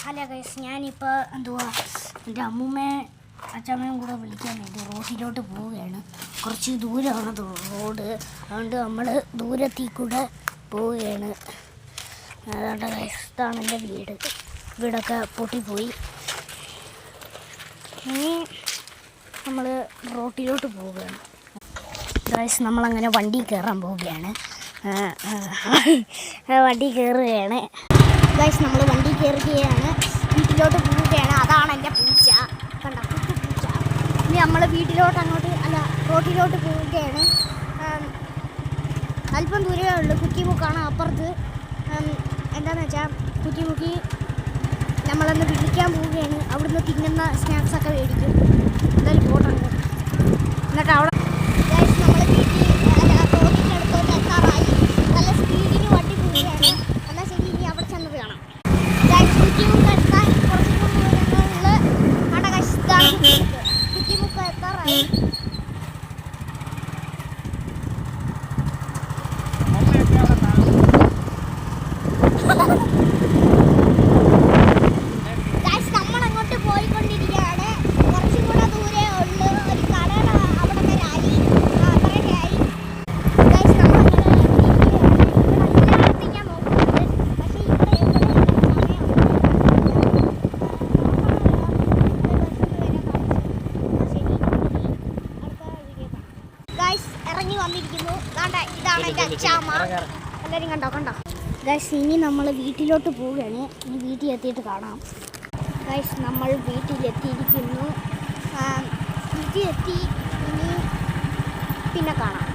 Hello guys, ഞാനിപ്പോൾ എൻ്റെ അമ്മൂമ്മയെ അച്ഛമ്മയും കൂടെ വിളിക്കാൻ വേണ്ടി റോഡിലോട്ട് പോവുകയാണ്. കുറച്ച് ദൂരമാണ് റോഡ്, അതുകൊണ്ട് നമ്മൾ ദൂരത്തിൽ കൂടെ പോവുകയാണ്. അതുകൊണ്ട് ഗൈസ്, ഇതാണ് എൻ്റെ വീടൊക്കെ പൊട്ടിപ്പോയി. ഇനി നമ്മൾ റോഡിലോട്ട് പോവുകയാണ്. ഗൈസ്, നമ്മളങ്ങനെ വണ്ടി കയറാൻ പോവുകയാണ്. വണ്ടി കയറുകയാണ് ഗൈസ്, നമ്മൾ വണ്ടി കയറുകയാണ്. വീട്ടിലോട്ട് പോവുകയാണ്. അതാണ് എൻ്റെ പൂച്ച, കണ്ട പൂച്ച. ഇനി നമ്മൾ റോഡിലോട്ട് പോവുകയാണ്. അല്പം ദൂരമേ ഉള്ളൂ. കുറ്റിമുക്കാണ് അപ്പുറത്ത്. എന്താണെന്ന് വെച്ചാൽ കുറ്റിമുക്കി നമ്മളൊന്ന് വിളിക്കാൻ പോവുകയാണ്. അവിടുന്ന് തിന്നുന്ന സ്നാക്സൊക്കെ മേടിക്കും. എന്തായാലും പോട്ടുണ്ട്. എന്നിട്ട് അവിടെ നമ്മളങ്ങോട്ട് പോയിക്കൊണ്ടിരിക്കുകയാണ്. കുറച്ചും കൂടെ ദൂരേ ഉള്ളു. ഒരു കടയുടെ അവിടെ വരെ ആയി. ഞാൻ നോക്കുന്നുണ്ട്. പക്ഷേ ഇറങ്ങി വന്നിരിക്കുന്നു. ഇതാണ് എൻ്റെ അച്ചാമ്മ. എല്ലാവരും കണ്ടോ ഗൈസ്. ഇനി നമ്മൾ വീട്ടിലോട്ട് പോവുകയാണ്. ഇനി വീട്ടിൽ എത്തിയിട്ട് കാണാം. ഗൈസ്, നമ്മൾ വീട്ടിലെത്തിയിരിക്കുന്നു. വീട്ടിലെത്തി. ഇനി പിന്നെ കാണാം.